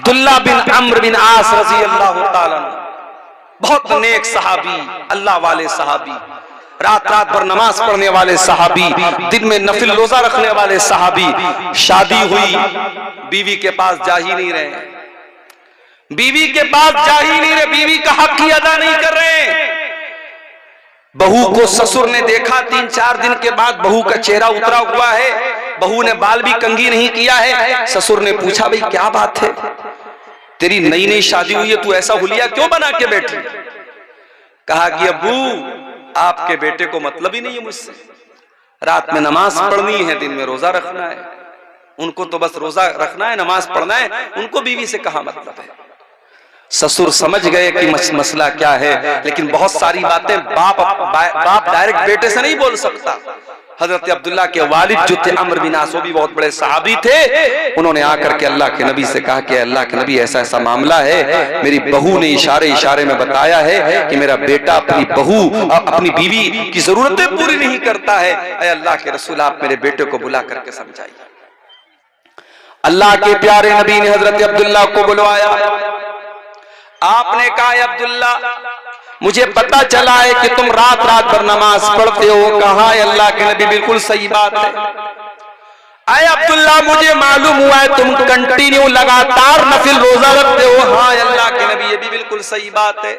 अब्दुल्ला बिन अम्र बिन आस रजी अल्लाह ताला अन्हु, बहुत नेक सहाबी, अल्लाह वाले सहाबी, रात रात भर नमाज पढ़ने वाले सहाबी, दिन में नफिल रोजा रखने वाले सहाबी। शादी हुई, बीवी के पास जा ही नहीं रहे, बीवी के पास जा ही नहीं रहे, बीवी का हक ही अदा नहीं कर रहे। बहू को ससुर ने देखा, 3-4 दिन के बाद बहू का चेहरा उतरा हुआ है, बहू ने बाल भी कंघी नहीं किया है। ससुर ने पूछा, भाई क्या बात है, तेरी नई नई शादी हुई है, तू ऐसा हुलिया क्यों बना के बैठी? कहा कि अब्बू आपके बेटे को मतलब ही नहीं है मुझसे, रात में नमाज पढ़नी है, दिन में रोजा रखना है, उनको तो बस रोजा रखना है, नमाज पढ़ना है, उनको बीवी से कहा मतलब है। ससुर समझ गए कि मसला क्या है, लेकिन बहुत सारी बातें बाप डायरेक्ट बेटे से नहीं बोल सकता। हजरत अब्दुल्ला के वालिद जो थे अम्र बिन आस, वो भी बहुत बड़े सहाबी थे। उन्होंने आकर के अल्लाह के नबी से कहा कि अल्लाह के नबी ऐसा ऐसा मामला है, मेरी बहू ने इशारे में बताया है कि मेरा बेटा अपनी बहू अपनी बीवी की जरूरतें पूरी नहीं करता है। ऐ अल्लाह के रसूल, आप मेरे बेटे को बुला करके समझाइए। अल्लाह के प्यारे नबी ने हजरत अब्दुल्ला को बुलवाया। आपने कहा, अब्दुल्ला मुझे पता चला है कि तुम रात रात भर नमाज पढ़ते हो। कहा, अल्लाह के नबी बिल्कुल सही बात है। आए अब्दुल्ला, मुझे मालूम हुआ है तुम कंटिन्यू लगातार नफिल रोजा रखते हो। हाँ अल्लाह के नबी, ये भी बिल्कुल सही बात है,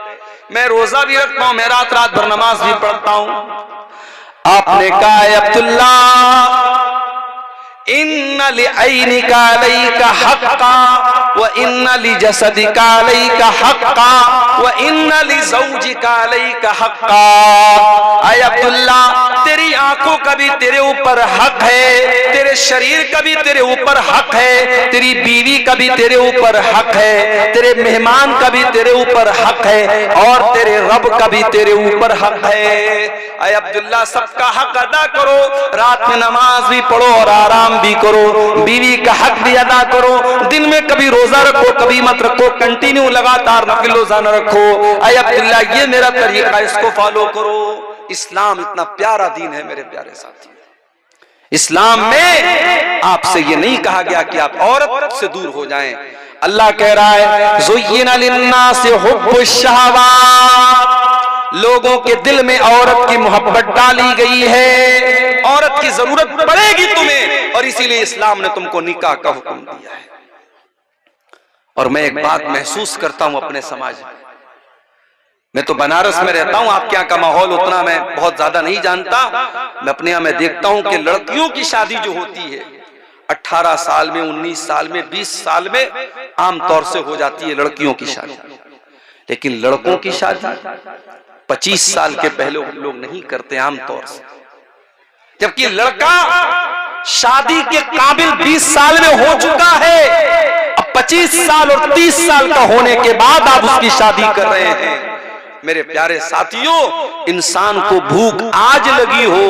मैं रोजा भी रखता हूं, मैं रात रात भर नमाज भी पढ़ता हूं। आपने कहा, अब्दुल्ला इन्ना लिअयनिका अलैका हक्का व इन्ना लिजसदिका अलैका हक्का व इन्ना लिज़ौजिका अलैका हक्का। ऐ अब्दुल्ला, तेरी आंखों का भी तेरे ऊपर हक है, तेरे शरीर का भी तेरे ऊपर हक है, तेरी बीवी का भी तेरे ऊपर हक है, तेरे मेहमान का भी तेरे ऊपर हक है, और तेरे रब का भी तेरे ऊपर हक है। ऐ अब्दुल्ला, सबका हक अदा करो, रात में नमाज भी पढ़ो और आराम भी करो, बीवी का हक भी अदा करो, दिन में कभी रोजा रखो कभी मत रखो, कंटिन्यू लगातार नफिल रोजा न रखो। ऐ अब्दुल्ला, ये मेरा तरीका, इसको फॉलो करो। इस्लाम इतना प्यारा दीन है मेरे प्यारे साथी। इस्लाम में आपसे ये नहीं कहा गया कि आप औरत से दूर हो जाएं। अल्लाह कह रहा है, ज़ुय्यिना लिन्नासि हुब्बुश शहवात, लोगों के दिल में औरत की मोहब्बत डाली गई है, औरत की जरूरत पड़ेगी तुम्हें, और इसीलिए इस्लाम ने तुमको निकाह का हुक्म दिया है। और मैं एक बात महसूस करता हूं अपने समाज में, मैं तो बनारस में रहता हूं, आपके यहाँ का माहौल उतना मैं बहुत ज्यादा नहीं जानता। मैं अपने यहाँ में देखता हूं कि लड़कियों की शादी जो होती है 18 साल में, 19 साल में, 20 साल में आमतौर से हो जाती है लड़कियों की शादी, लेकिन लड़कों की शादी 25 साल के पहले लोग नहीं करते आमतौर से, जबकि लड़का शादी के काबिल 20 साल में हो चुका है, अब 25 साल और 30 साल का होने के बाद आप उसकी शादी कर रहे हैं। मेरे प्यारे साथियों, इंसान को भूख आज लगी हो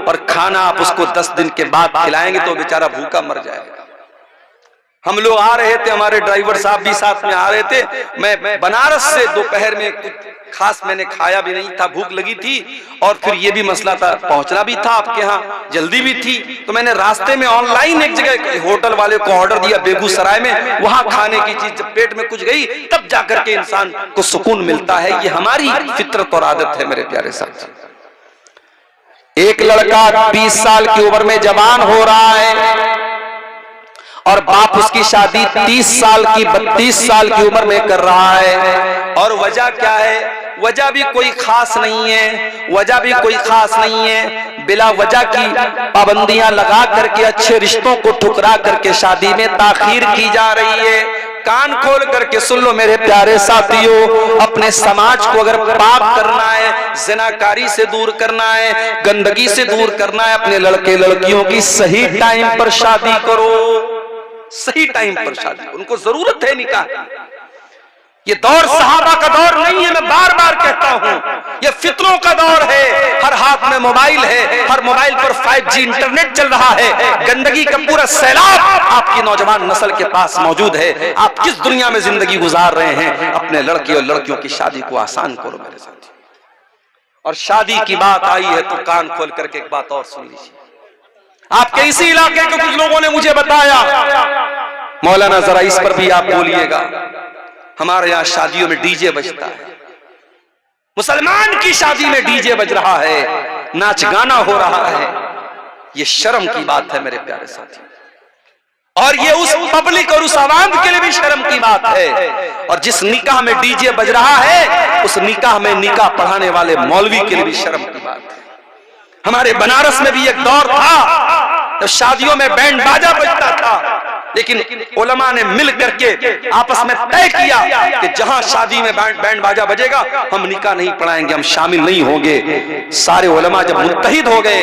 और खाना आप उसको 10 दिन के बाद खिलाएंगे तो बेचारा भूखा मर जाएगा। हम लोग आ रहे थे, हमारे ड्राइवर साहब भी साथ में आ रहे थे, मैं बनारस से दोपहर में कुछ खास मैंने खाया भी नहीं था, भूख लगी थी, और फिर ये भी मसला था, पहुंचना भी था आपके यहाँ, जल्दी भी थी, तो मैंने रास्ते में ऑनलाइन एक जगह होटल वाले को ऑर्डर दिया बेगूसराय में, वहां खाने की चीज जब पेट में कुछ गई तब जाकर के इंसान को सुकून मिलता है। ये हमारी फितरत और आदत है मेरे प्यारे साथी। एक लड़का 20 साल की उम्र में जवान हो रहा है और बाप उसकी शादी 30 साल की 32 साल की उम्र में कर रहा है, और वजह क्या है? वजह भी कोई खास नहीं है, वजह भी कोई खास नहीं है, बिला वजह की पाबंदियां लगा करके अच्छे रिश्तों को ठुकरा करके शादी में ताखीर की जा रही है। कान खोल करके सुन लो मेरे प्यारे साथियों, अपने समाज को अगर पाक करना है, ज़िनाकारी से दूर करना है, गंदगी से दूर करना है, अपने लड़के लड़कियों की सही टाइम पर शादी करो, सही टाइम पर शादी, उनको जरूरत है निकाह। ये दौर सहाबा का दौर नहीं है, मैं बार बार कहता हूं, ये फितरों का दौर है। हर हाथ में मोबाइल है, हर मोबाइल पर 5G इंटरनेट चल रहा है, गंदगी का पूरा सैलाब आपकी नौजवान नस्ल के पास मौजूद है। आप किस दुनिया में जिंदगी गुजार रहे हैं? अपने लड़के और लड़कियों की शादी को आसान करो मेरे साथ। और शादी की बात आई है तो कान खोल करके एक बात और सुन लीजिए। आपके इसी इलाके के कुछ लोगों ने मुझे बताया, मौलाना जरा इस पर भी आप बोलिएगा। हमारे यहाँ शादियों में डीजे बजता है, मुसलमान की शादी में डीजे बज रहा है, नाच गाना हो रहा है। ये शर्म की बात है मेरे प्यारे साथियों, और ये उस पब्लिक और उस आवाम के लिए भी शर्म की बात है। और जिस निकाह में डीजे बज रहा है उस निकाह में निकाह पढ़ाने वाले मौलवी के लिए भी शर्म की बात है। हमारे बनारस में भी एक दौर था जब शादियों में बैंड बाजा बजता था, लेकिन उलमा ने मिल करके आपस में तय किया कि जहां शादी में बैंड बाजा बजेगा हम निकाह नहीं पढ़ाएंगे, हम शामिल नहीं होंगे। सारे उलमा जब मुत्तहिद हो गए,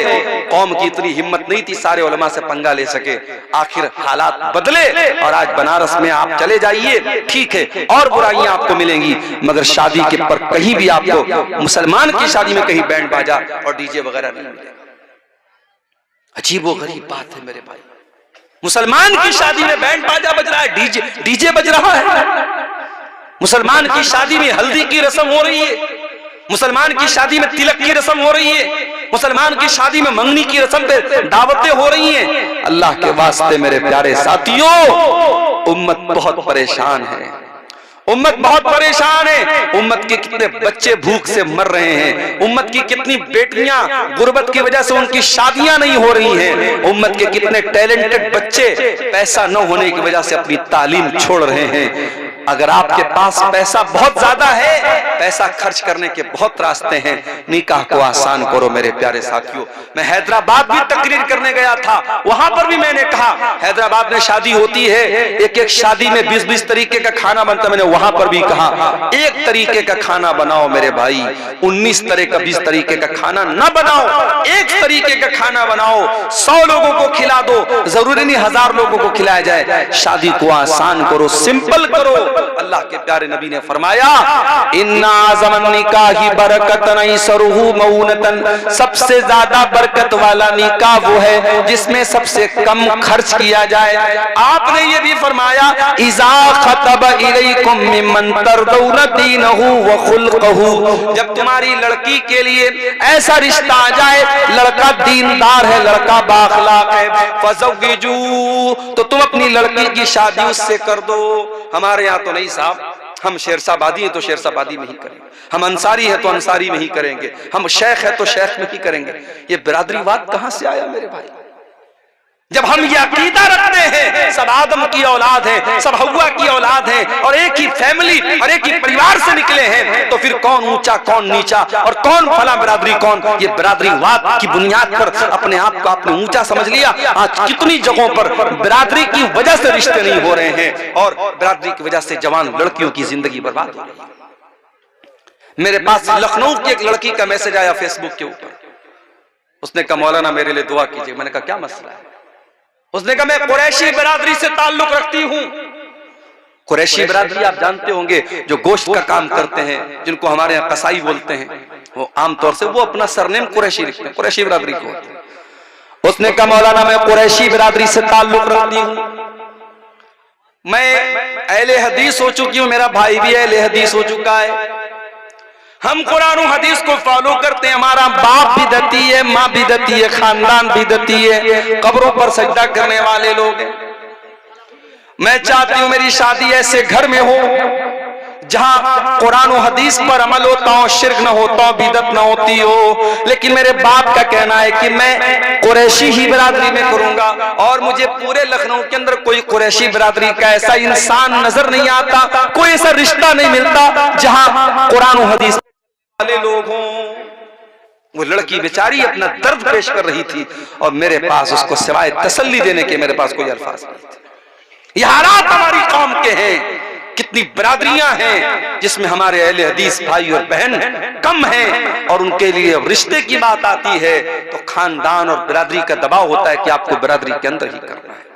कौम की इतनी हिम्मत नहीं थी सारे उलमा से पंगा ले सके। आखिर हालात बदले और आज बनारस में आप चले जाइए, ठीक है और बुराइयां आपको मिलेंगी, मगर शादी के पर कहीं भी आपको मुसलमान की शादी में कहीं बैंड बाजा और डीजे वगैरह नहीं मिलेगा। अजीबो गरीब बात है मेरे भाई, मुसलमान की शादी में बैंड बाजा बज रहा है, डीजे बज रहा है। मुसलमान की शादी में हल्दी की रस्म हो रही है, मुसलमान की शादी में तिलक की रस्म हो रही है, मुसलमान की शादी में मंगनी की रस्म पे दावतें हो रही हैं। अल्लाह के वास्ते मेरे प्यारे साथियों, उम्मत बहुत परेशान है, उम्मत बहुत परेशान है। उम्मत के कितने बच्चे भूख से मर रहे हैं, उम्मत की कितनी बेटियां गुर्बत की वजह से उनकी शादियां नहीं हो रही हैं, उम्मत के कितने टैलेंटेड बच्चे पैसा न होने की वजह से अपनी तालीम छोड़ रहे हैं। अगर आपके पास पैसा बहुत ज्यादा है, पैसा खर्च करने के बहुत रास्ते हैं, निकाह को आसान करो मेरे प्यारे साथियों। मैं हैदराबाद भी तकरीर करने गया था, वहां पर भी मैंने कहा हैदराबाद में शादी होती है, एक एक शादी में 20-20 तरीके का खाना बनता है। मैंने वहां पर भी कहा एक तरीके का खाना बनाओ मेरे भाई, 19 तरह का 20 तरीके का खाना ना बनाओ, एक तरीके का खाना बनाओ, 100 लोगों को खिला दो, जरूरी नहीं 1000 लोगों को खिलाया जाए। शादी को आसान करो, सिंपल करो। अल्लाह के प्यारे नबी ने फरमाया इन्ना ज़मन निकाही बरकतन ऐसरुहु मऊनतन, सबसे ज्यादा बरकत वाला निकाह वो है जिसमें सबसे कम खर्च किया जाए। आपने ये भी फरमाया इज़ा खतब इलैकुम मिम्मन तरदौन दीनहु व खुल्क़हु, जब तुम्हारी लड़की के लिए ऐसा रिश्ता आ जाए, लड़का दीनदार है, लड़का बाअखलाक है, फज़व्विजू, तो तुम अपनी लड़की की शादी उससे कर दो। हमारे यहाँ तो नहीं साहब, हम शेरशाबादी हैं तो शेरशाबादी में ही करेंगे, हम अंसारी है तो अंसारी में ही करेंगे, हम शेख है तो शेख में ही करेंगे। ये बिरादरीवाद कहां से आया मेरे भाई? जब हम ये अकीदा रखते हैं सब आदम की औलाद है, सब हव्वा की औलाद है और एक ही फैमिली और एक ही परिवार से निकले हैं, तो फिर कौन ऊंचा कौन नीचा और कौन फला बिरादरी कौन? ये बिरादरीवाद की बुनियाद पर अपने आप को आपने ऊंचा समझ लिया। आज कितनी जगहों पर बिरादरी की वजह से रिश्ते नहीं हो रहे हैं और बिरादरी की वजह से जवान लड़कियों की जिंदगी बर्बाद हो रही है। मेरे पास लखनऊ की एक लड़की का मैसेज आया फेसबुक के ऊपर, उसने कहा मौलाना मेरे लिए दुआ कीजिए। मैंने कहा क्या मसला है? उसने कहा मैं कुरैशी बिरादरी से ताल्लुक रखती हूं। कुरैशी बिरादरी आप जानते होंगे, जो गोश्त का काम करते हैं, जिनको हमारे यहाँ कसाई बोलते हैं, वो आमतौर से वो अपना सरनेम कुरैशी लिखते हैं, कुरैशी बिरादरी को होते हैं। उसने कहा मौलाना मैं कुरैशी बिरादरी से ताल्लुक रखती हूं, मैं अहले हदीस हो चुकी हूं, मेरा भाई भी अहले हदीस हो चुका है, हम कुरान और हदीस को फॉलो करते हैं, हमारा बाप भी दती है, माँ भी दती है, खानदान भी दती है, कब्रों पर सजदा करने वाले लोग हैं। मैं चाहती हूं मेरी शादी ऐसे घर में हो जहां कुरान और हदीस पर अमल होता हो, शिर्क न होता हो, बिदत न होती हो। लेकिन मेरे बाप का कहना है कि मैं कुरैशी ही बिरादरी में करूंगा और मुझे पूरे लखनऊ के अंदर कोई कुरैशी बिरादरी का ऐसा इंसान नजर नहीं आता, कोई ऐसा रिश्ता नहीं मिलता जहां कुरान और हदीस वाले लोग हों। वो लड़की बेचारी अपना दर्द पेश कर रही थी और मेरे पास उसको सिवाय तसल्ली देने के मेरे पास कोई अल्फाज नहीं थे। ये हालात हमारी कौम के हैं, कितनी बिरादरियां हैं जिसमें हमारे अहले हदीस भाई और बहन कम हैं और उनके लिए रिश्ते की बात आती है तो खानदान और बिरादरी का दबाव होता है कि आपको बिरादरी के अंदर ही करना है।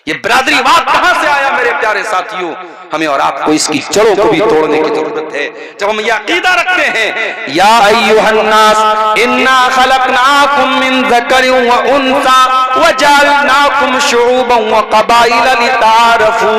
ये बिरादरीवाद कहां से आया मेरे प्यारे साथियों? हमें और आपको इसकी जड़ों को भी तोड़ने की जरूरत है। जब हम यह अकीदा रखते हैं या अय्युहन्नास इन्ना खलकनाकुम मिन ज़करिन व उन्सा व जअलनाकुम शुऊबन व क़बाइल लितारफू,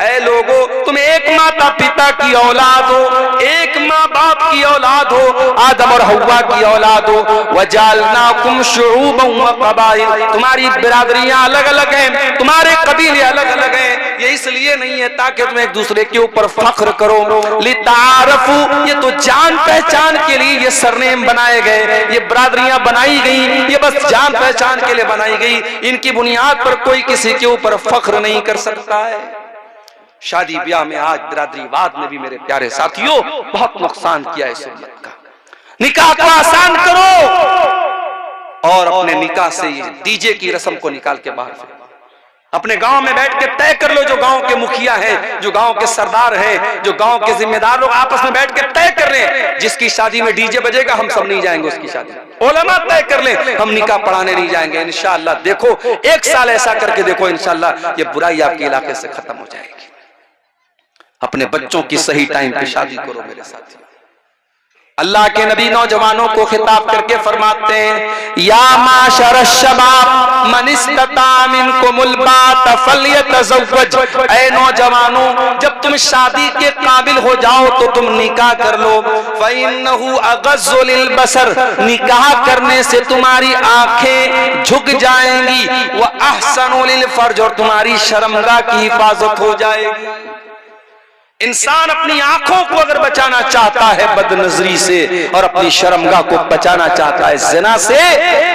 ऐ लोगो तुम्हें एक माँ माता पिता की औलाद हो, एक माँ बाप की औलाद हो, आदम और हव्वा की औलाद हो। वजालनाकुम शुऊबन व क़बाइल, तुम्हारी बिरादरियां अलग अलग हैं, तुम्हारे कबीले अलग अलग हैं। ये इसलिए नहीं है ताकि तुम एक दूसरे के ऊपर फख्र करो। लितारफू, ये तो जान पहचान के लिए ये सरनेम बनाए गए, ये बिरादरियां बनाई गई, ये बस जान पहचान के लिए बनाई गई। इनकी बुनियाद पर कोई किसी के ऊपर फख्र नहीं कर सकता है। शादी ब्याह में आज बिरादरीवाद ने भी मेरे प्यारे साथियों बहुत नुकसान किया है सुन्नत का। निकाह को आसान करो और अपने निकाह से डीजे की रस्म को निकाल के बाहर फेंको। अपने गांव में बैठ के तय कर लो, जो गांव के मुखिया हैं, जो गांव के सरदार हैं, जो गांव के जिम्मेदार लोग आपस में बैठ के तय कर रहे हैं, जिसकी शादी में डीजे बजेगा हम सब नहीं जाएंगे उसकी शादी। उलमा तय कर ले हम निकाह पढ़ाने नहीं जाएंगे इंशाअल्लाह। देखो 1 साल ऐसा करके देखो, इंशाअल्लाह ये बुराई आपके इलाके से खत्म हो जाएगी। अपने बच्चों की सही टाइम पे शादी करो मेरे साथियों। अल्लाह के नबी नौजवानों को खिताब करके फरमाते हैं, या माशर शबाब मन इस्तता मिनकुमुल बात फल्यतज़व्वज, ऐ नौजवानों जब तुम शादी के काबिल हो जाओ तो तुम निकाह कर लो। फ़इन्नहु अग़ज़्ज़ु लिलबसर, निकाह करने से तुम्हारी आंखें झुक जाएंगी, व अहसनु लिलफर्ज, और तुम्हारी शर्मगाह की हिफाजत हो जाएगी। इंसान अपनी आंखों को अगर बचाना चाहता है बदनजरी से और अपनी शर्मगाह को बचाना चाहता है जिना से,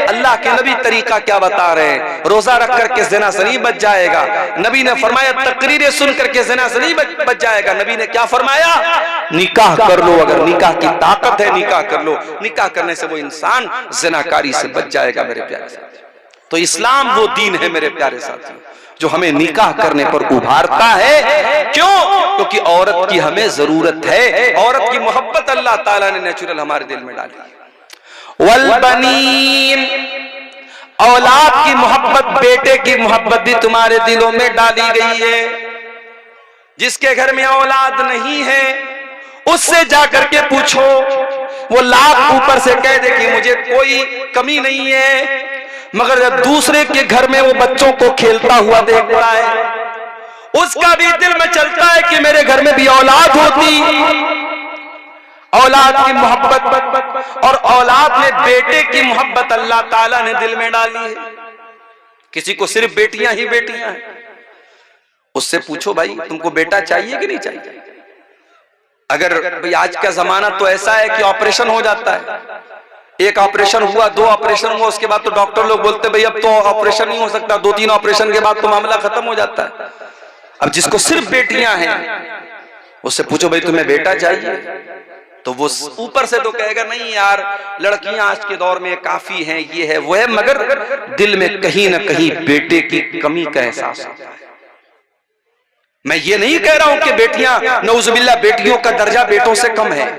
अल्लाह के नबी तरीका क्या बता रहे हैं? रोजा रख करके जिना से नहीं बच जाएगा। नबी ने फरमाया तकरीरें सुन करके जिना से नहीं बच जाएगा। नबी ने क्या फरमाया? निकाह कर लो, अगर निकाह की ताकत है निकाह कर लो। निकाह करने से वो इंसान जिनाकारी से बच जाएगा मेरे प्यारे साथियों। तो इस्लाम वो दीन है मेरे प्यारे साथियों जो हमें निकाह करने पर उभारता है। क्यों? क्योंकि औरत की हमें जरूरत है, औरत की मोहब्बत अल्लाह ताला ने नेचुरल हमारे दिल में डाली है। वल बनीन, औलाद की मोहब्बत, बेटे की मोहब्बत भी तुम्हारे दिलों में डाली गई है। जिसके घर में औलाद नहीं है उससे जाकर के पूछो, वो लाख ऊपर से कह दे कि मुझे कोई कमी नहीं है, मगर जब दूसरे के घर में वो बच्चों को खेलता हुआ देख रहा है उसका भी दिल में चलता है कि मेरे घर में भी औलाद होती। औलाद की मोहब्बत और औलाद में बेटे की मोहब्बत अल्लाह ताला ने दिल में डाली है। किसी को सिर्फ बेटियां ही बेटियां हैं, उससे पूछो भाई तुमको बेटा चाहिए कि नहीं चाहिए? अगर भाई आज का जमाना तो ऐसा है कि ऑपरेशन हो जाता है, एक ऑपरेशन हुआ, 2 ऑपरेशन हुआ, उसके बाद तो डॉक्टर लोग बोलते भाई अब तो ऑपरेशन नहीं हो सकता, 2-3 ऑपरेशन के बाद तो मामला खत्म हो जाता है। अब जिसको सिर्फ बेटियां हैं उससे पूछो भाई तुम्हें बेटा चाहिए, तो वो ऊपर से तो कहेगा नहीं यार लड़कियां आज के दौर में काफी हैं, ये है वो है, मगर दिल में कहीं ना कहीं बेटे की कमी का एहसास होता है। मैं ये नहीं कह रहा हूं कि बेटियां नऊजुबिल्लाह बेटियों का दर्जा बेटों से कम है,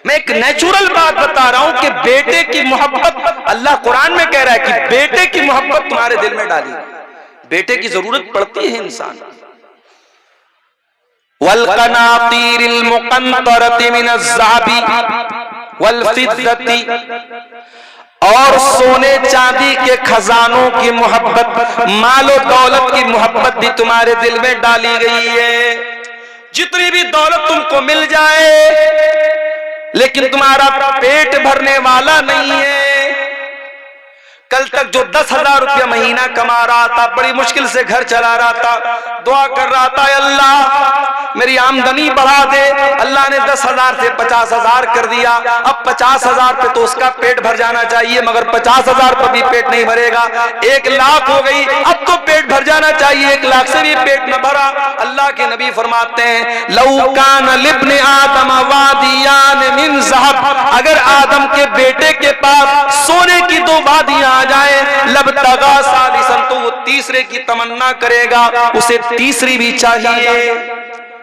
मैं एक नेचुरल बात बता रहा हूं कि बेटे की मोहब्बत अल्लाह कुरान में कह रहा है कि बेटे की मोहब्बत तुम्हारे दिल में डाली। बेटे की जरूरत पड़ती है इंसान। वल क़नातीरिल मुक़न्तरति मिनज़्ज़ाबी वल फ़िद्दती, और सोने चांदी के खजानों की मोहब्बत, मालो दौलत की मोहब्बत भी तुम्हारे दिल में डाली गई है। जितनी भी दौलत तुमको मिल जाए लेकिन तुम्हारा पेट भरने वाला नहीं है। कल तक जो 10,000 रुपया महीना कमा रहा था, बड़ी मुश्किल से घर चला रहा था, दुआ कर रहा था अल्लाह मेरी आमदनी बढ़ा दे, अल्लाह ने 10,000 से 50,000 कर दिया। अब 50,000 पे तो उसका पेट भर जाना चाहिए, मगर 50,000 पर भी पेट नहीं भरेगा। 1 लाख हो गई, अब तो पेट भर जाना चाहिए, 1 लाख से भी पेट न भरा। अल्लाह के नबी फरमाते हैं लौ कान लिब्ने आदम वादियान मिन ज़हब, अगर आदम के बेटे के पास सोने की 2 वादियां आ जाए, लबतगा सालिसन, तो वो तीसरे की तमन्ना करेगा, उसे तीसरी भी चाहिए।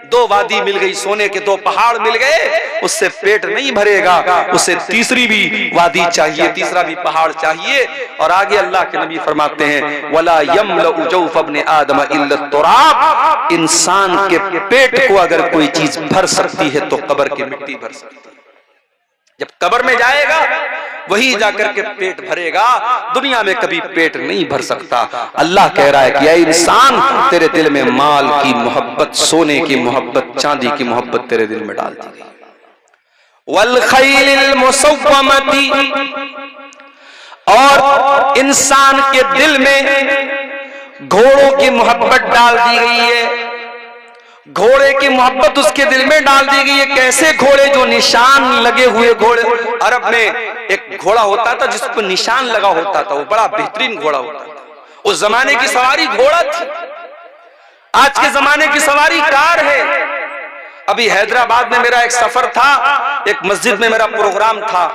2 वादी मिल गई, सोने के 2 पहाड़ मिल गए, उससे पेट नहीं भरेगा, उसे तीसरी भी वादी चाहिए, तीसरा भी पहाड़ चाहिए। और आगे अल्लाह के नबी फरमाते हैं वला यमलउ जौफ इब्न आदम इल्ला तुराब, इंसान के पेट को अगर कोई चीज भर सकती है तो कब्र की मिट्टी भर सकती है। जब कब्र में जाएगा वही जाकर के पेट भरेगा, दुनिया में कभी पेट नहीं भर सकता। अल्लाह कह रहा है कि ऐ इंसान, तेरे दिल में माल की मोहब्बत, सोने की मोहब्बत, चांदी की मोहब्बत तेरे दिल में डाल दी गई। वल खैलिल मुसव्वमती, और इंसान के दिल में घोड़ों की मोहब्बत डाल दी गई है। घोड़े की मोहब्बत उसके दिल में डाल दी गई है। कैसे घोड़े? जो निशान लगे हुए घोड़े। अरब में एक घोड़ा होता था जिस पर निशान लगा होता था, वो बड़ा बेहतरीन घोड़ा होता था। उस जमाने की सवारी घोड़ा थी, आज के जमाने की सवारी कार है। अभी हैदराबाद में मेरा एक सफर था, एक मस्जिद में मेरा प्रोग्राम था।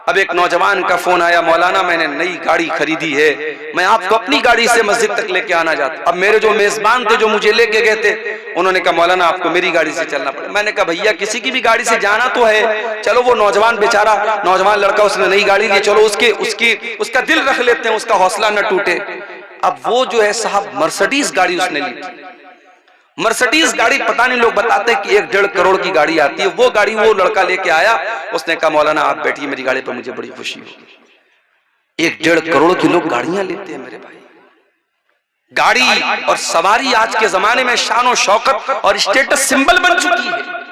अब एक नौजवान का फोन आया, मौलाना मैंने नई गाड़ी खरीदी है, मैं आपको अपनी गाड़ी से मस्जिद तक लेके आना चाहता। अब मेरे जो मेजबान थे जो मुझे लेके गए थे, उन्होंने कहा मौलाना आपको मेरी गाड़ी से चलना पड़ेगा। मैंने कहा भैया किसी की भी गाड़ी से जाना तो है, चलो वो नौजवान बेचारा, नौजवान लड़का, उसने नई गाड़ी ली, चलो उसका दिल रख लेते हैं, उसका हौसला न टूटे। अब वो जो है साहब मर्सिडीज गाड़ी उसने ली थी। मर्सिडीज गाड़ी, पता नहीं, लोग बताते हैं कि 1-1.5 करोड़ की गाड़ी आती है। वो गाड़ी वो लड़का लेके आया, उसने कहा मौलाना आप बैठिए मेरी गाड़ी पर, मुझे बड़ी खुशी होगी। 1-1.5 करोड़ की लोग गाड़ियां लेते हैं मेरे भाई। गाड़ी और सवारी आज के जमाने में शान और शौकत और स्टेटस सिंबल बन चुकी है।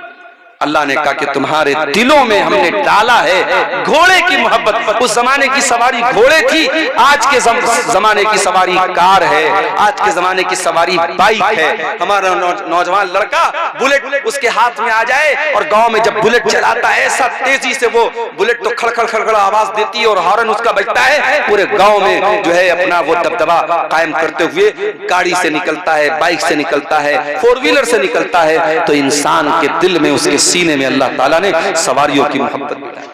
अल्लाह ने कहा कि तुम्हारे दिलों में हमने डाला है घोड़े की मोहब्बत। उस जमाने की सवारी घोड़े थी, आज के जमाने की सवारी कार है, आज के जमाने की सवारी बाइक है। हमारा नौजवान लड़का बुलेट उसके हाथ में आ जाए और गांव में जब बुलेट चलाता है, ऐसा तेजी से वो बुलेट तो खड़खड़ खड़खड़ आवाज देती है और हॉर्न उसका बजता है, पूरे गांव में जो है अपना वो दबदबा कायम करते हुए गाड़ी से निकलता है, बाइक से निकलता है, 4 व्हीलर से निकलता है। तो इंसान के दिल में, उसके सीने में अल्लाह ताला ने सवारियों की मोहब्बत डाली।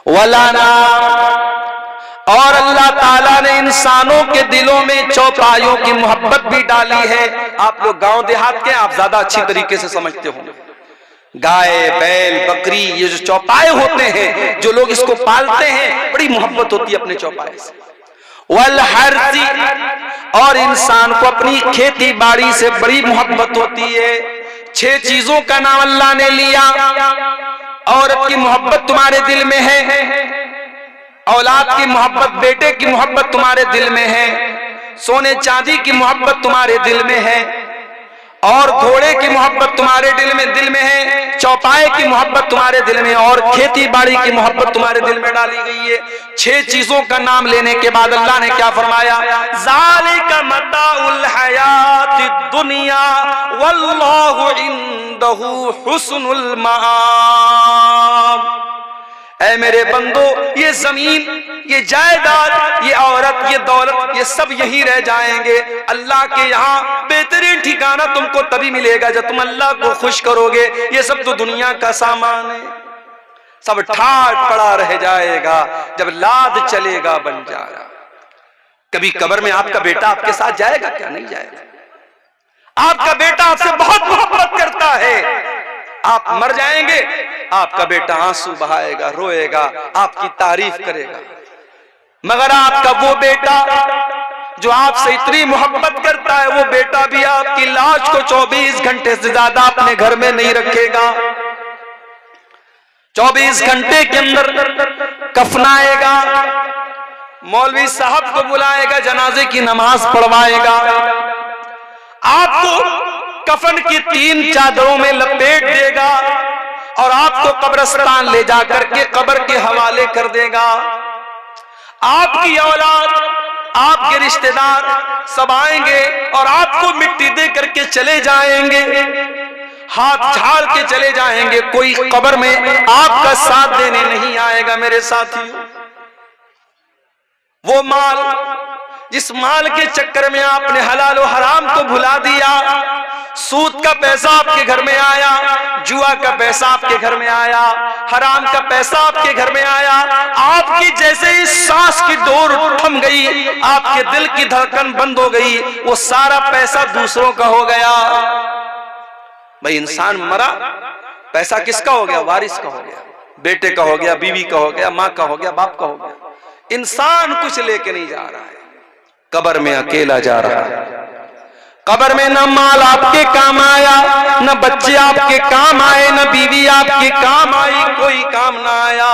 वलाना, और अल्लाह ताला ने इंसानों के दिलों में चौपाइयों की मोहब्बत भी डाली है। आप लोग गांव देहात के, आप ज्यादा अच्छी तरीके से समझते हो। गाय, बैल, बकरी, ये जो चौपाए होते हैं, जो लोग इसको पालते हैं, बड़ी मोहब्बत होती है अपने चौपाए से। वल हर्जी, और इंसान को अपनी खेती बाड़ी से बड़ी मोहब्बत होती है। 6 चीजों का नाम अल्लाह ने लिया। औरत की मोहब्बत तुम्हारे दिल में है, औलाद की मोहब्बत, बेटे की मोहब्बत तुम्हारे दिल में है, सोने चांदी की मोहब्बत तुम्हारे दिल में है, और घोड़े की मोहब्बत तुम्हारे दिल में है, चौपाए की मोहब्बत तुम्हारे दिल में, और खेती बाड़ी की मोहब्बत तुम्हारे दिल में डाली गई है। 6 चीजों का नाम लेने के बाद अल्लाह ने क्या फरमाया? ज़ालिका मताउल हयातिद दुनिया वल्लाहु इंदहु हुस्नुल मआब। ऐ मेरे बंदो, ये जमीन, ये जायदाद, ये औरत, ये दौलत, ये सब यहीं रह जाएंगे। अल्लाह के यहाँ बेहतरीन ठिकाना तुमको तभी मिलेगा जब तुम अल्लाह को खुश करोगे। ये सब तो दुनिया का सामान है, सब ठाट पड़ा रह जाएगा जब लाद चलेगा बंजारा। कभी कब्र में आपका बेटा आपके साथ जाएगा क्या? नहीं जाएगा। आपका बेटा आपसे बहुत मोहब्बत करता है, आप मर जाएंगे, आपका बेटा आंसू बहाएगा, रोएगा, आपकी तारीफ करेगा। मगर आपका वो बेटा जो आपसे इतनी मोहब्बत करता है, वो बेटा भी आपकी लाश को 24 घंटे से ज्यादा अपने घर में नहीं रखेगा। 24 घंटे के अंदर कफनाएगा, मौलवी साहब को बुलाएगा, जनाजे की नमाज पढ़वाएगा, आपको कफन की 3 चादरों में लपेट देगा और आपको कब्रिस्तान ले जाकर के कब्र के हवाले कर देगा। आपकी औलाद, आपके रिश्तेदार सब आएंगे और आपको मिट्टी दे करके चले जाएंगे, हाथ झाड़ के चले जाएंगे। कोई कब्र में आपका साथ देने नहीं आएगा। मेरे साथियों, वो माल, जिस माल के चक्कर में आपने हलाल और हराम को भुला दिया, सूद का पैसा आपके घर में आया, जुआ का पैसा आपके घर में आया, हराम का पैसा आपके घर में आया, आपकी जैसे ही सांस की डोर थम गई, आपके दिल की धड़कन बंद हो गई, वो सारा पैसा दूसरों का हो गया। भाई इंसान मरा, पैसा किसका हो गया? वारिस का हो गया, बेटे का हो गया, बीवी का हो गया, माँ का हो गया, बाप का हो गया। इंसान कुछ लेके नहीं जा रहा है, कब्र में अकेला जा रहा है। कब्र में न माल आपके काम आया, न बच्चे आपके काम आए, न बीवी आपके काम आई, कोई काम ना आया।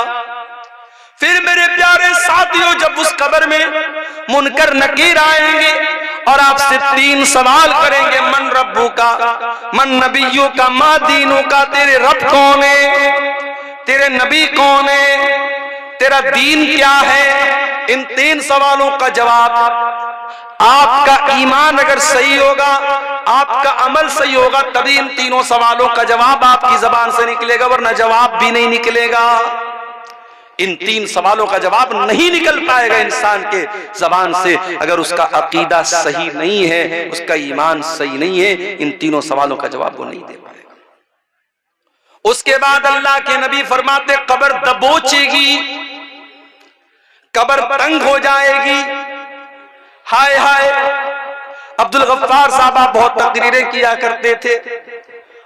फिर मेरे प्यारे साथियों, जब उस कब्र में मुनकर नकीर आएंगे और आपसे 3 सवाल करेंगे, मन रब्बू का, मन नबियों का, मा दीनों का, तेरे रब कौन है, तेरे नबी कौन है, तेरा दीन क्या है। इन 3 सवालों का जवाब, आपका ईमान अगर सही होगा, आपका अमल सही होगा, तभी इन 3 सवालों का जवाब आपकी जबान से निकलेगा, वरना जवाब भी नहीं निकलेगा। इन 3 सवालों का जवाब नहीं निकल पाएगा इंसान के जबान से अगर उसका अकीदा सही नहीं है, उसका ईमान सही नहीं है। इन 3 सवालों का जवाब वो नहीं दे पाएगा। उसके बाद अल्लाह के नबी फरमाते, कब्र दबोचेगी, कब्र तंग हो जाएगी। हाय हाय, अब्दुल गफ्फार साहब आप बहुत तकरीरें किया करते थे,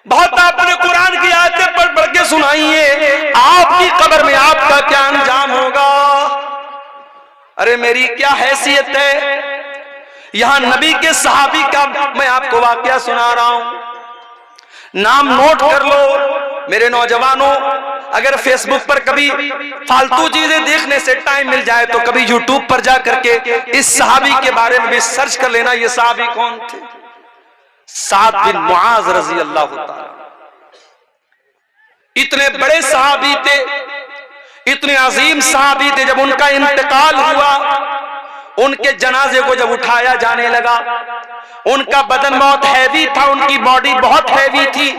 बहुत आपने कुरान की आयतें पढ़ पढ़ के सुनाई है, आपकी कब्र में आपका क्या अंजाम होगा। अरे मेरी क्या हैसियत है, यहां नबी के सहाबी का मैं आपको वाकया सुना रहा हूं, नाम नोट कर लो। मेरे नौजवानों, अगर फेसबुक पर कभी फालतू चीजें देखने से टाइम मिल जाए तो कभी यूट्यूब पर जा करके इस सहाबी के बारे में भी सर्च कर लेना, ये सहाबी कौन थे। साद बिन मुआज रजी अल्लाह ताला, इतने बड़े सहाबी थे, इतने अजीम सहाबी थे। जब उनका इंतकाल हुआ, उनके जनाजे को जब उठाया जाने लगा, उनका बदन बहुत हैवी था, उनकी बॉडी बहुत हैवी थी।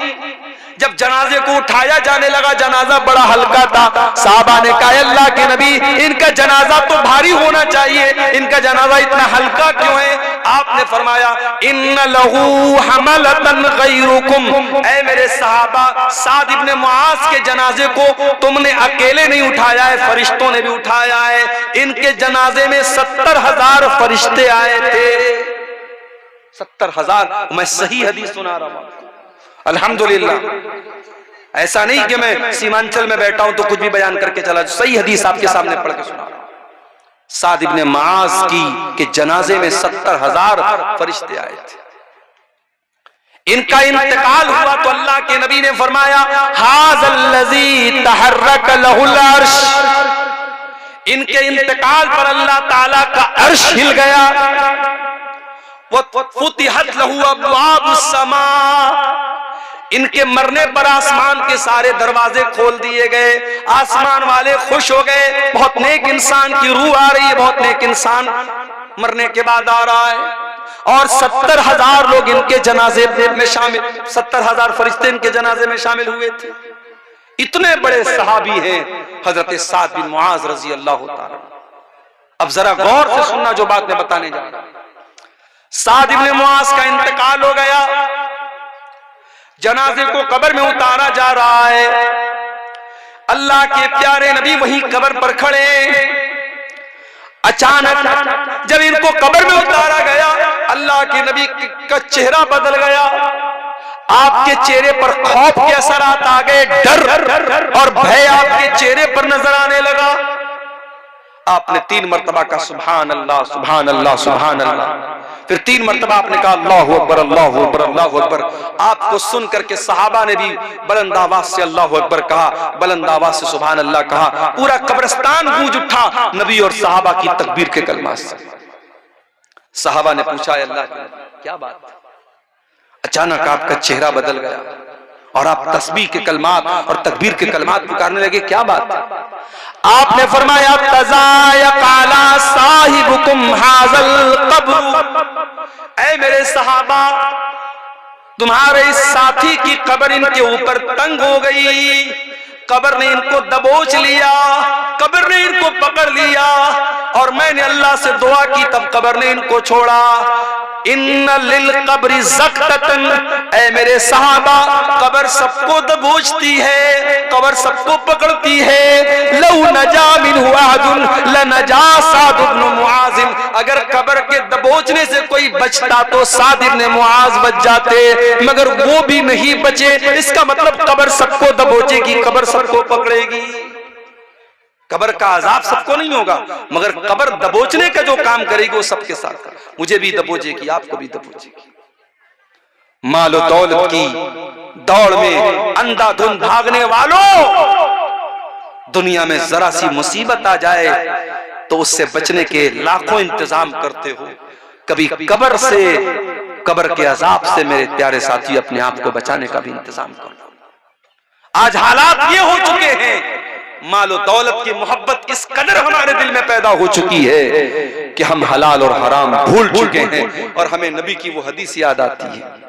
जब जनाजे को उठाया जाने लगा, जनाजा बड़ा हल्का था। साहबा ने कहा, अल्लाह के नबी, इनका जनाजा तो भारी होना चाहिए, इनका जनाजा इतना हल्का क्यों है। आपने फरमाया, इन्न लहू हमलतन गैरुकुम, ऐ मेरे साहबा, साद इब्ने मुआज के जनाजे को तुमने अकेले नहीं उठाया है, फरिश्तों ने भी उठाया है। इनके जनाजे में 70,000 फरिश्ते आए थे। 70,000, मैं सही हदीस सुना रहा हूं अल्हम्दुलिल्लाह। ऐसा नहीं कि मैं सीमांचल में बैठा हूं तो कुछ भी बयान करके चला, सही हदीस आपके सामने पढ़ के सुना रहा हूं। साद इब्ने मुआज की के जनाजे में 70,000 फरिश्ते आए थे। इनका इंतकाल हुआ तो अल्लाह के नबी ने फरमाया, हाज़ल्लज़ी तहर्रक लहुल अर्श, इनके इंतकाल पर अल्लाह ताला का अर्श हिल गया। फुतिहत लहू अब्वाबुस समा, इनके मरने पर आसमान के सारे दरवाजे खोल दिए गए, आसमान वाले खुश हो गए। बहुत नेक इंसान की रूह आ रही है, बहुत नेक इंसान मरने के बाद आ रहा है। और 70,000 लोग इनके जनाजे में शामिल, 70,000 फरिश्ते इनके जनाजे में शामिल हुए थे। इतने बड़े सहाबी हैं हजरत साद बिन मुआज रजी अल्लाह ताला। अब जरा गौर से सुनना जो बात मैं बताने जा रहा हूं। साद इब्ने मुआज का इंतकाल हो गया, जनाजे को कब्र में उतारा जा रहा है। अल्लाह के प्यारे नबी वहीं कब्र पर खड़े। अचानक जब इनको कब्र में उतारा गया, अल्लाह के नबी का चेहरा बदल गया। आपके चेहरे पर खौफ के असरात आ गए, डर और भय आपके चेहरे पर नजर आने लगा। आपने 3 मरतबा का सुभान अल्लाह सुभान अल्लाह सुभान अल्लाह, फिर 3 मरतबा आपने कहा अल्लाहु अकबर अल्लाहु अकबर अल्लाहु अकबर। आपको सुन करके सहाबा ने भी बुलंद आवाज से अल्लाहु अकबर कहा, बुलंद आवाज से सुभान अल्लाह कहा। पूरा कब्रिस्तान गूंज उठा नबी और सहाबा की तकबीर के कलमा से। सहाबा ने पूछा, अल्लाह क्या बात। अचानक आपका चेहरा बदल गया और आप तस्बीह के कलमात और तकबीर के कलमात पुकारने लगे, क्या बात है। आपने फरमाया, तज़ायक़ाला साहिबुकुम हाज़ल क़ब्र, ऐ मेरे सहाबा, तुम्हारे इस साथी की कब्र इनके ऊपर तंग हो गई। कब्र ने इनको दबोच लिया, कब्र ने इनको पकड़ लिया और मैंने अल्लाह से दुआ की, तब कब्र ने इनको छोड़ा। इन्ना लिल कब्रि ज़क़तन, ऐ मेरे सहाबा, कब्र सबको दबोचती है, कब्र सबको पकड़ती है। लौ नजा मिन्हु अहदुन लनजा साद इब्न मुआज़, अगर कब्र के दबोचने से कोई बचता तो साद इब्न मुआज़ बच जाते, मगर वो भी नहीं बचे। इसका मतलब कब्र सबको दबोचेगी, कब्र सबको पकड़ेगी। कब्र का अजाब सबको नहीं होगा, मगर कब्र दबोचने का जो काम करेगी वो सबके साथ। मुझे भी दबोचेगी, आपको भी दबोचेगी। मालो दौलत की दौड़ में अंधाधुंध भागने वालों, दुनिया में जरा सी मुसीबत आ जाए तो उससे बचने के लाखों इंतजाम करते हो, कभी कब्र से, कब्र के अजाब से मेरे प्यारे साथी अपने आप को बचाने का भी इंतजाम करो। आज हालात ये हो चुके हैं, मालो दौलत की मोहब्बत इस कदर हमारे दिल में पैदा हो चुकी है कि हम हलाल और हराम भूल चुके हैं और हमें नबी की वो हदीस याद आती है।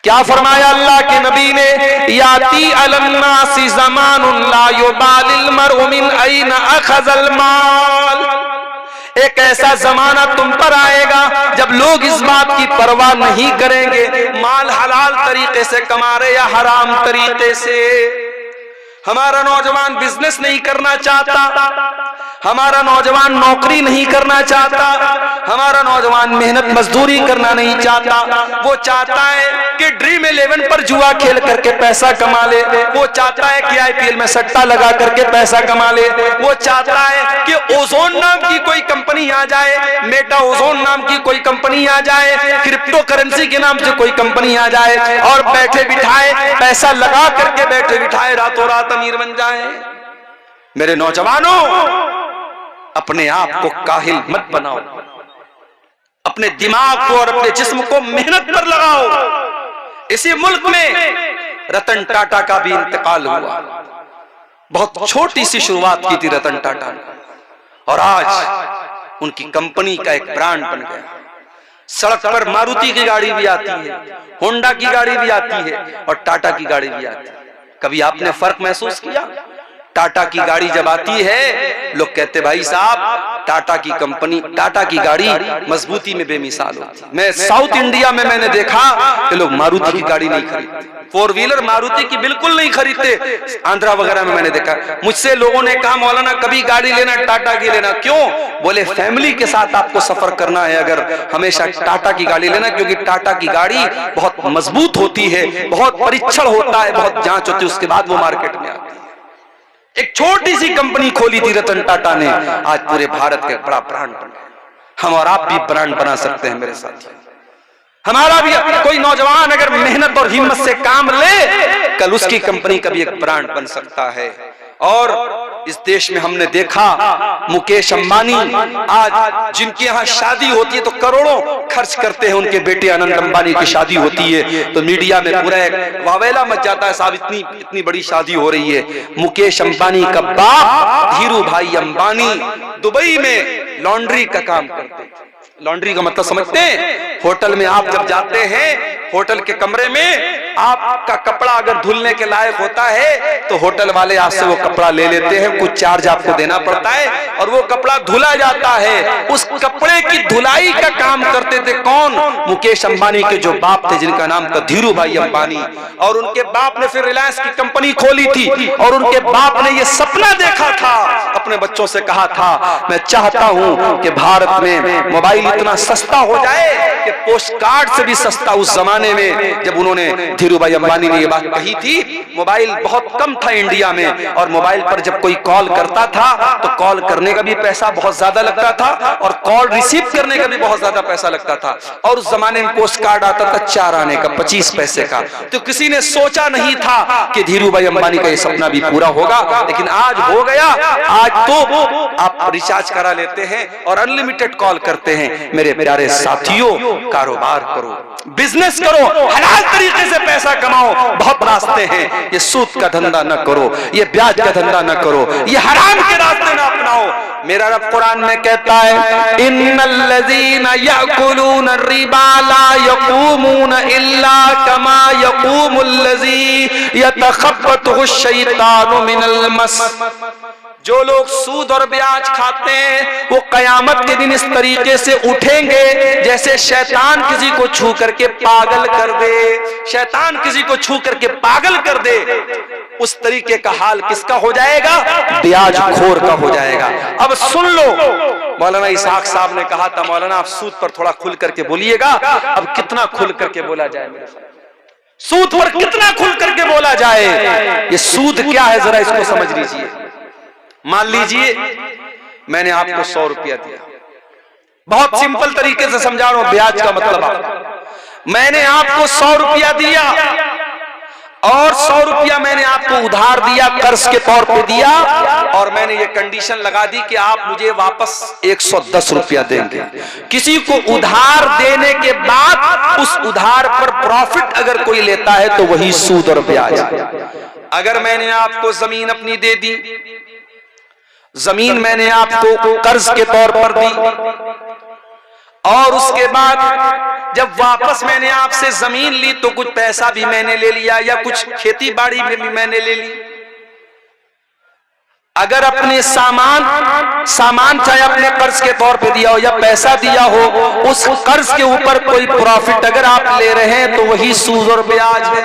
क्या फरमाया अल्लाह के नबी ने, याती अलन्नासी ज़मानुन ला युबालिल मरउ मिन ऐना अखज़ल माल। एक ऐसा जमाना तुम पर आएगा जब लोग इस बात की परवाह नहीं करेंगे माल हलाल तरीके से कमा रहे या हराम तरीके से। हमारा नौजवान बिजनेस नहीं करना चाहता, हमारा नौजवान नौकरी नहीं करना चाहता, हमारा नौजवान मेहनत मजदूरी करना नहीं चाहता। वो चाहता है कि ड्रीम 11 पर जुआ खेल करके पैसा कमा ले, वो चाहता है कि आईपीएल में सट्टा लगा करके पैसा कमा ले, वो चाहता है कि ओजोन नाम की कोई कंपनी आ जाए, मेटा ओजोन नाम की कोई कंपनी आ जाए, क्रिप्टो करेंसी के नाम से कोई कंपनी आ जाए और बैठे बिठाए पैसा लगा करके बैठे बिठाए रातों रात अमीर बन जाए। मेरे नौजवानों, अपने आप को काहिल मत बनाओ, अपने दिमाग को और अपने जिस्म को मेहनत पर लगाओ। इसी मुल्क में रतन टाटा का भी इंतकाल हुआ। बहुत छोटी सी शुरुआत की थी रतन टाटा ने और आज उनकी कंपनी का एक ब्रांड बन गया। सड़क पर मारुति की गाड़ी भी आती है, होंडा की गाड़ी भी आती है और टाटा की गाड़ी भी आती है। कभी आपने फर्क महसूस किया? टाटा की गाड़ी जब आती है लोग कहते भाई साहब टाटा की कंपनी, टाटा की गाड़ी मजबूती में बेमिसाल होती है। मैं साउथ इंडिया में मैंने देखा कि लोग मारुति की गाड़ी नहीं खरीदते, 4 व्हीलर मारुति की बिल्कुल नहीं खरीदते। आंध्रा वगैरह में मैंने देखा। मुझसे लोगों ने कहा मौलाना कभी गाड़ी लेना टाटा की लेना, क्यों? बोले फैमिली के साथ आपको सफर करना है अगर हमेशा टाटा की गाड़ी लेना, क्योंकि टाटा की गाड़ी बहुत मजबूत होती है, बहुत परीक्षण होता है, बहुत जांच होती है, उसके बाद वो मार्केट में आती है। एक छोटी सी कंपनी खोली थी रतन टाटा ने, आज पूरे भारत का बड़ा ब्रांड बन गया। हम और आप भी ब्रांड बना सकते हैं मेरे साथ। हमारा भी कोई नौजवान अगर मेहनत और हिम्मत से काम ले, कल उसकी कंपनी का भी एक ब्रांड बन सकता है। और इस देश में हमने देखा मुकेश अंबानी, आज जिनके यहाँ शादी होती है तो करोड़ों खर्च करते हैं, उनके बेटे अनंत अंबानी की शादी होती है तो मीडिया में पूरा एक वावेला मच जाता है, साहब इतनी बड़ी शादी हो रही है। मुकेश अंबानी का बाप धीरू भाई अंबानी दुबई में लॉन्ड्री का काम करते हैं। लॉन्ड्री का मतलब समझते हैं? होटल में आप जब जाते हैं, होटल के कमरे में आपका कपड़ा अगर धुलने के लायक होता है तो होटल वाले आपसे वो कपड़ा ले लेते हैं, कुछ चार्ज आपको देना पड़ता है और वो कपड़ा धुला जाता है। उस कपड़े की धुलाई का काम करते थे कौन? मुकेश अंबानी के जो बाप थे जिनका नाम था धीरू भाई अंबानी। और उनके बाप ने फिर रिलायंस की कंपनी खोली थी और उनके बाप ने ये सपना देखा था, अपने बच्चों से कहा था मैं चाहता हूं कि भारत में मोबाइल इतना सस्ता हो जाए कि पोस्ट कार्ड से भी सस्ता। उस जमाने में जब उन्होंने धीरू भाई अंबानी ने ये बात कही थी, मोबाइल बहुत कम था इंडिया में और मोबाइल पर जब कोई कॉल करता था तो कॉल करने का भी पैसा बहुत ज्यादा लगता था और कॉल रिसीव करने का भी बहुत ज्यादा पैसा लगता था। और उस जमाने में पोस्ट कार्ड आता था 4 आने का, 25 पैसे का। तो किसी ने सोचा नहीं था कि धीरू भाई अंबानी का ये सपना भी पूरा होगा, लेकिन आज हो गया। आज तो आप रिचार्ज करा लेते हैं और अनलिमिटेड कॉल करते हैं। मेरे प्यारे साथियों, कारोबार करो, बिजनेस करो, हलाल तरीके से पैसा कमाओ। बहुत रास्ते हैं, ये सूद का धंधा न करो, ये ब्याज का धंधा न करो, ये हराम के रास्ते न अपनाओ। मेरा रब कुरान में कहता है इन्नल्लज़ीना यअकुलून रिबा ला यक़ूमून इल्ला कमा यक़ूमुल्लज़ी यतखब्बतुहु शैतानु मिनल मस। जो लोग सूद और ब्याज खाते हैं वो कयामत के दिन इस तरीके से उठेंगे जैसे शैतान किसी को छू करके पागल कर दे। शैतान किसी को छू करके पागल कर दे, उस तरीके का हाल किसका हो जाएगा? ब्याज खोर का हो जाएगा। अब सुन लो, मौलाना इसहाक साहब ने कहा था मौलाना आप सूद पर थोड़ा खुल करके बोलिएगा। अब कितना खुल करके बोला जाए मेरे साथ? सूद पर कितना खुल करके बोला जाए? ये सूद क्या है जरा इसको समझ लीजिए। मान लीजिए मैंने आपको 100 रुपया दिया, बहुत सिंपल तरीके से समझा रहा हूं ब्याज का मतलब। मैंने आपको 100 रुपया दिया, और 100 रुपया मैंने आपको उधार दिया, कर्ज के तौर पे दिया, और मैंने ये कंडीशन लगा दी कि आप मुझे वापस 110 रुपया देंगे। किसी को उधार देने के बाद उस उधार पर प्रॉफिट अगर कोई लेता है तो वही सूद और ब्याज। अगर मैंने आपको जमीन अपनी दे दी, जमीन मैंने आपको कर्ज के तौर पर दी, और उसके बाद जब वापस मैंने आपसे जमीन ली तो कुछ पैसा भी मैंने ले लिया, या कुछ खेती बाड़ी में भी मैंने ले ली। अगर अपने सामान चाहे अपने कर्ज के तौर पे दिया हो या पैसा दिया हो, उस कर्ज के ऊपर कोई प्रॉफिट अगर आप ले रहे हैं तो वही सूद और ब्याज है।